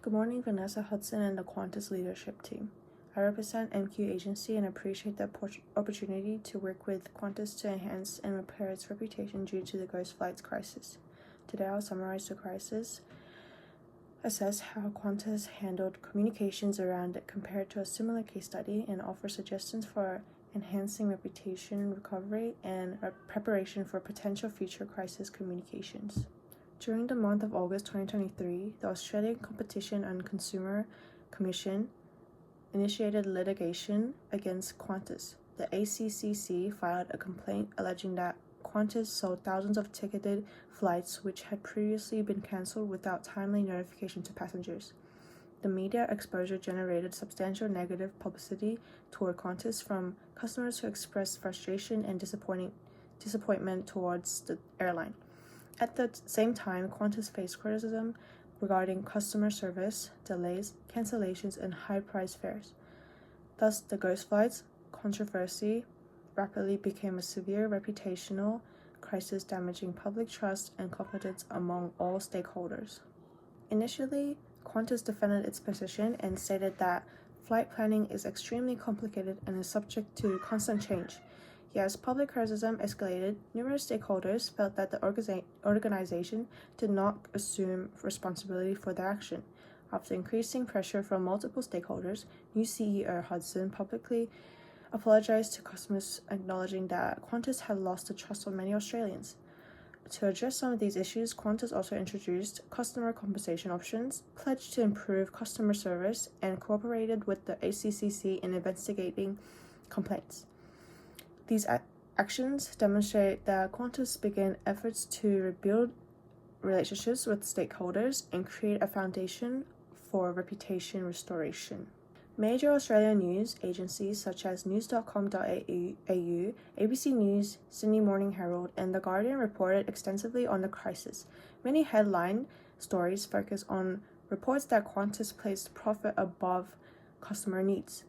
Good morning, Vanessa Hudson and the Qantas leadership team. I represent MQ Agency and appreciate the opportunity to work with Qantas to enhance and repair its reputation due to the ghost flights crisis. Today I'll summarize the crisis, assess how Qantas handled communications around it compared to a similar case study, and offer suggestions for enhancing reputation recovery and preparation for potential future crisis communications. During the month of August 2023, the Australian Competition and Consumer Commission initiated litigation against Qantas. The ACCC filed a complaint alleging that Qantas sold thousands of ticketed flights which had previously been cancelled without timely notification to passengers. The media exposure generated substantial negative publicity toward Qantas from customers who expressed frustration and disappointment towards the airline. At the same time, Qantas faced criticism regarding customer service, delays, cancellations, and high-priced fares. Thus, the ghost flights controversy rapidly became a severe reputational crisis, damaging public trust and confidence among all stakeholders. Initially, Qantas defended its position and stated that flight planning is extremely complicated and is subject to constant change. Yet, as public criticism escalated, numerous stakeholders felt that the organization did not assume responsibility for their action. After increasing pressure from multiple stakeholders, new CEO Hudson publicly apologized to customers, acknowledging that Qantas had lost the trust of many Australians. To address some of these issues, Qantas also introduced customer compensation options, pledged to improve customer service, and cooperated with the ACCC in investigating complaints. These actions demonstrate that Qantas began efforts to rebuild relationships with stakeholders and create a foundation for reputation restoration. Major Australian news agencies such as news.com.au, ABC News, Sydney Morning Herald, and The Guardian reported extensively on the crisis. Many headline stories focus on reports that Qantas placed profit above customer needs.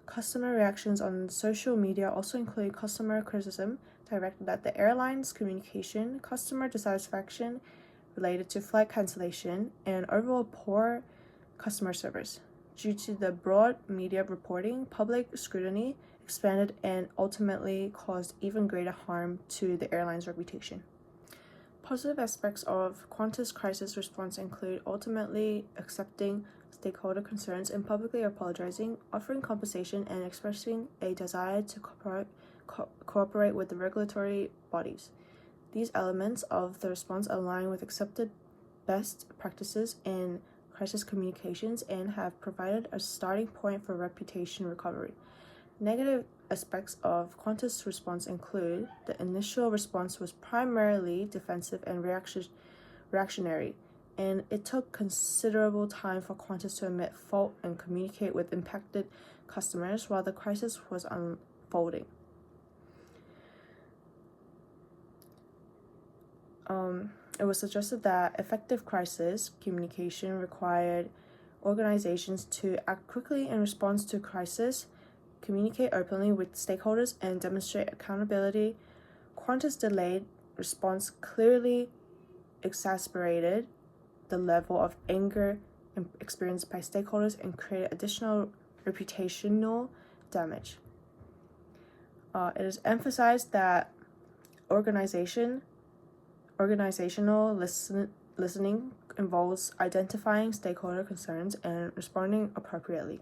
Customer reactions on social media also include customer criticism directed at the airline's communication, customer dissatisfaction related to flight cancellation, and overall poor customer service. Due to the broad media reporting, public scrutiny expanded and ultimately caused even greater harm to the airline's reputation. Positive aspects of Qantas' crisis response include ultimately accepting stakeholder concerns and publicly apologizing, offering compensation, and expressing a desire to cooperate with the regulatory bodies. These elements of the response align with accepted best practices in crisis communications and have provided a starting point for reputation recovery. Negative aspects of Qantas' response include the initial response was primarily defensive and reactionary, and it took considerable time for Qantas to admit fault and communicate with impacted customers while the crisis was unfolding. It was suggested that effective crisis communication required organizations to act quickly in response to crisis, communicate openly with stakeholders, and demonstrate accountability. Qantas' delayed response clearly exacerbated the level of anger experienced by stakeholders and created additional reputational damage. It is emphasized that organizational listening involves identifying stakeholder concerns and responding appropriately.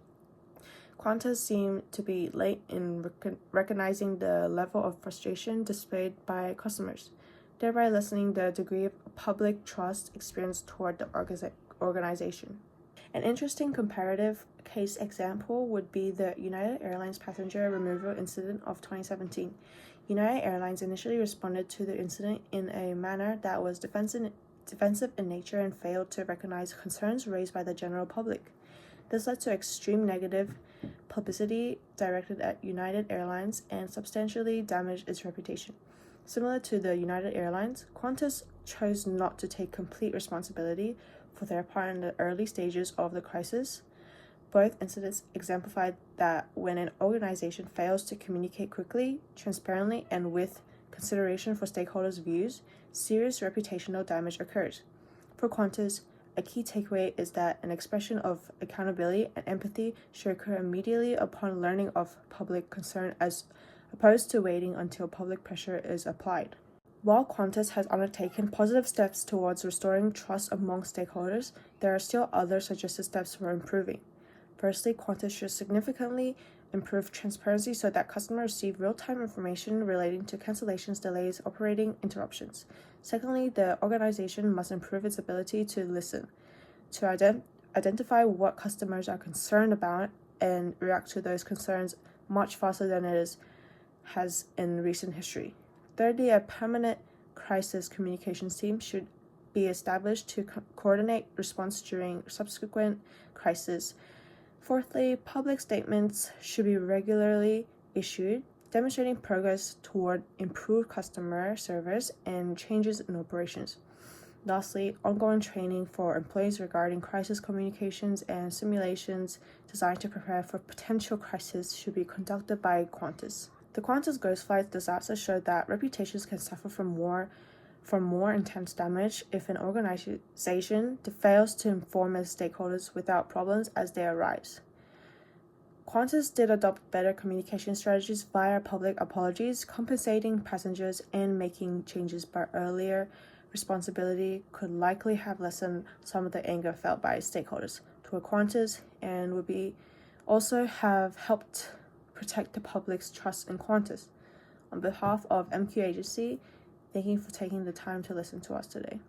Qantas seemed to be late in recognizing the level of frustration displayed by customers, thereby lessening the degree of public trust experienced toward the organization. An interesting comparative case example would be the United Airlines passenger removal incident of 2017. United Airlines initially responded to the incident in a manner that was defensive in nature and failed to recognize concerns raised by the general public. This led to extreme negative publicity directed at United Airlines and substantially damaged its reputation. Similar to the United Airlines, Qantas chose not to take complete responsibility for their part in the early stages of the crisis. Both incidents exemplified that when an organization fails to communicate quickly, transparently, and with consideration for stakeholders' views, serious reputational damage occurs. For Qantas, A key takeaway is that an expression of accountability and empathy should occur immediately upon learning of public concern as opposed to waiting until public pressure is applied. While Qantas has undertaken positive steps towards restoring trust among stakeholders, there are still other suggested steps for improving. Firstly, Qantas should significantly improve transparency so that customers receive real-time information relating to cancellations, delays, operating interruptions. Secondly, the organization must improve its ability to listen, to identify what customers are concerned about and react to those concerns much faster than has in recent history. Thirdly, a permanent crisis communications team should be established to coordinate response during subsequent crises. Fourthly, public statements should be regularly issued, demonstrating progress toward improved customer service and changes in operations. Lastly, ongoing training for employees regarding crisis communications and simulations designed to prepare for potential crises should be conducted by Qantas. The Qantas Ghost Flight disaster showed that reputations can suffer from more intense damage if an organization fails to inform its stakeholders without problems as they arise. Qantas did adopt better communication strategies via public apologies, compensating passengers, and making changes, but earlier responsibility could likely have lessened some of the anger felt by stakeholders toward Qantas and would also have helped protect the public's trust in Qantas. On behalf of MQ Agency, thank you for taking the time to listen to us today.